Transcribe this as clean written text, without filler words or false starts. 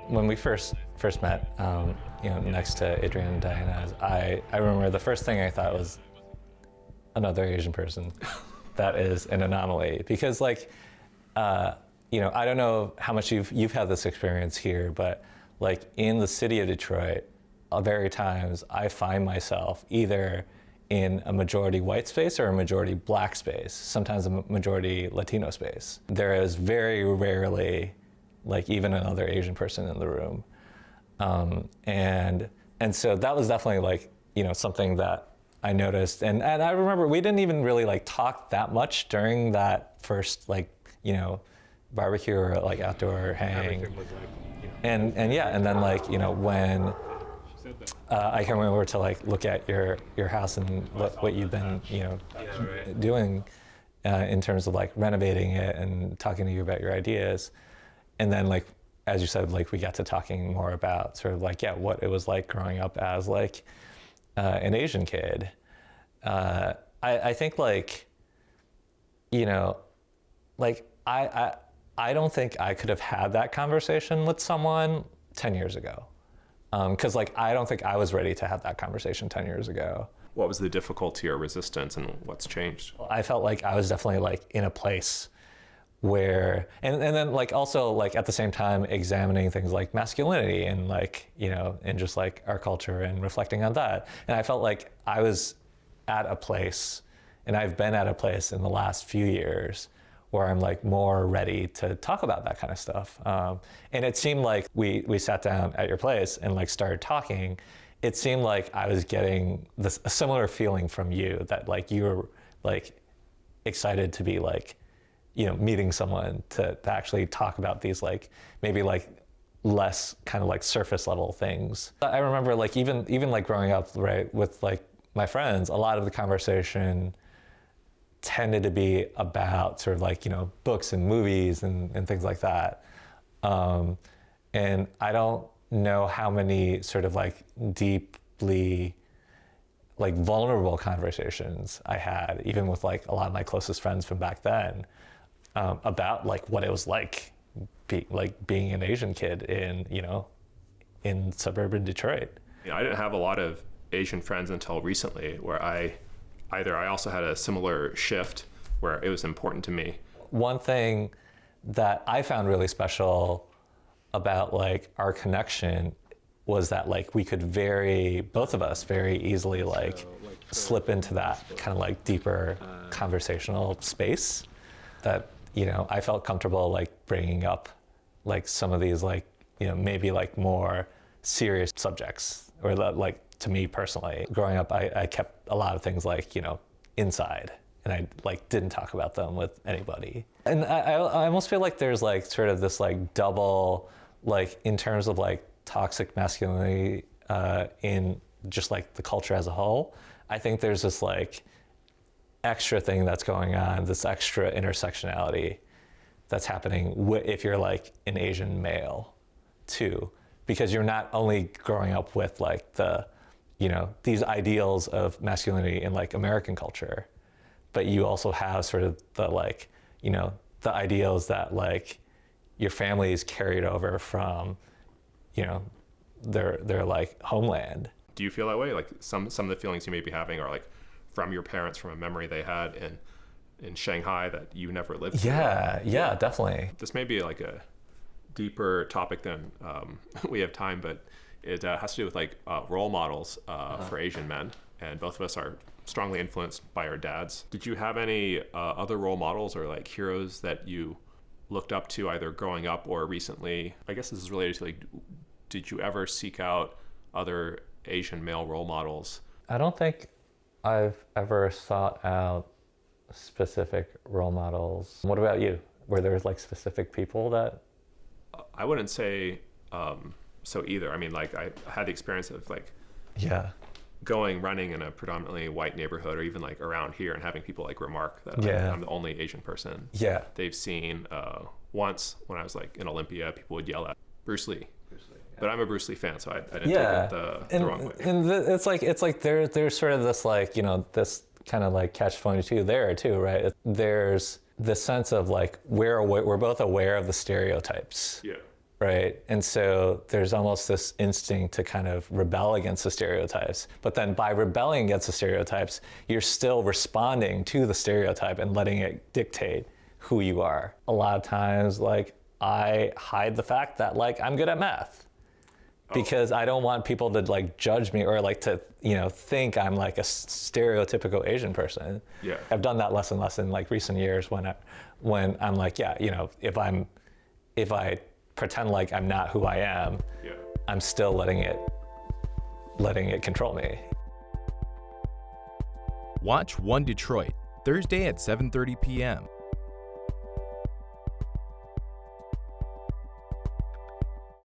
When we first met, next to Adrian and Diana, I remember the first thing I thought was another Asian person. That is an anomaly because, I don't know how much you've had this experience here, but like in the city of Detroit, very times I find myself either in a majority white space or a majority black space, sometimes a majority Latino space. There is very rarely like even another Asian person in the room. And so that was definitely something that I noticed. And I remember we didn't even really talk that much during that first barbecue or outdoor hang. And then when I came over to look at your house and what you've been doing in terms of renovating it and talking to you about your ideas. And then as you said, we got to talking more about sort of what it was like growing up as an Asian kid. I think I don't think I could have had that conversation with someone 10 years ago. Because I don't think I was ready to have that conversation 10 years ago. What was the difficulty or resistance and what's changed? I felt like I was definitely in a place where, and then also at the same time examining things like masculinity and and just our culture and reflecting on that. And I felt like I was at a place, and I've been at a place in the last few years where I'm more ready to talk about that kind of stuff. And it seemed like we sat down at your place and started talking. It seemed like I was getting a similar feeling from you that you were excited to be meeting someone to actually talk about these maybe less kind of surface level things. I remember even growing up, right, with my friends, a lot of the conversation tended to be about sort of books and movies and things like that. And I don't know how many sort of deeply vulnerable conversations I had, even with a lot of my closest friends from back then, about what it was being an Asian kid in suburban Detroit. I didn't have a lot of Asian friends until recently, where I also had a similar shift where it was important to me. One thing that I found really special about our connection was that we could both of us very easily slip into that kind of deeper conversational space that, I felt comfortable bringing up some of these maybe more serious subjects, or to me personally, growing up, I kept a lot of things inside, and I didn't talk about them with anybody. And I almost feel like there's sort of this double, in terms of toxic masculinity in just the culture as a whole. I think there's this extra thing that's going on, this extra intersectionality that's happening if you're an Asian male too, because you're not only growing up with these ideals of masculinity in American culture, but you also have sort of the the ideals that your family's carried over from their homeland. Do you feel that way? Some of the feelings you may be having are from your parents, from a memory they had in Shanghai that you never lived through? Yeah, definitely. This may be a deeper topic than we have time, but it has to do with role models for Asian men, and both of us are strongly influenced by our dads. Did you have any other role models or heroes that you looked up to either growing up or recently? I guess this is related to did you ever seek out other Asian male role models? I don't think I've ever sought out specific role models. What about you? Were there specific people that? I wouldn't say so either. I mean, I had the experience of going running in a predominantly white neighborhood, or even around here, and having people remark that I'm the only Asian person they've seen. Once when I was in Olympia, people would yell at Bruce Lee. But I'm a Bruce Lee fan, so I didn't take it the wrong way. And it's there's sort of this this kind of catch-22 there too, right? There's the sense of we're both aware of the stereotypes. Yeah. right? And so there's almost this instinct to kind of rebel against the stereotypes. But then by rebelling against the stereotypes, you're still responding to the stereotype and letting it dictate who you are. A lot of times, like, I hide the fact that, like, I'm good at math because I don't want people to, like, judge me or, like, to, you know, think I'm like a stereotypical Asian person. Yeah. I've done that less and less in, like, recent years when I'm like, yeah, you know, if I pretend like I'm not who I am, Yeah. I'm still letting it control me. Watch One Detroit, Thursday at 7:30 p.m.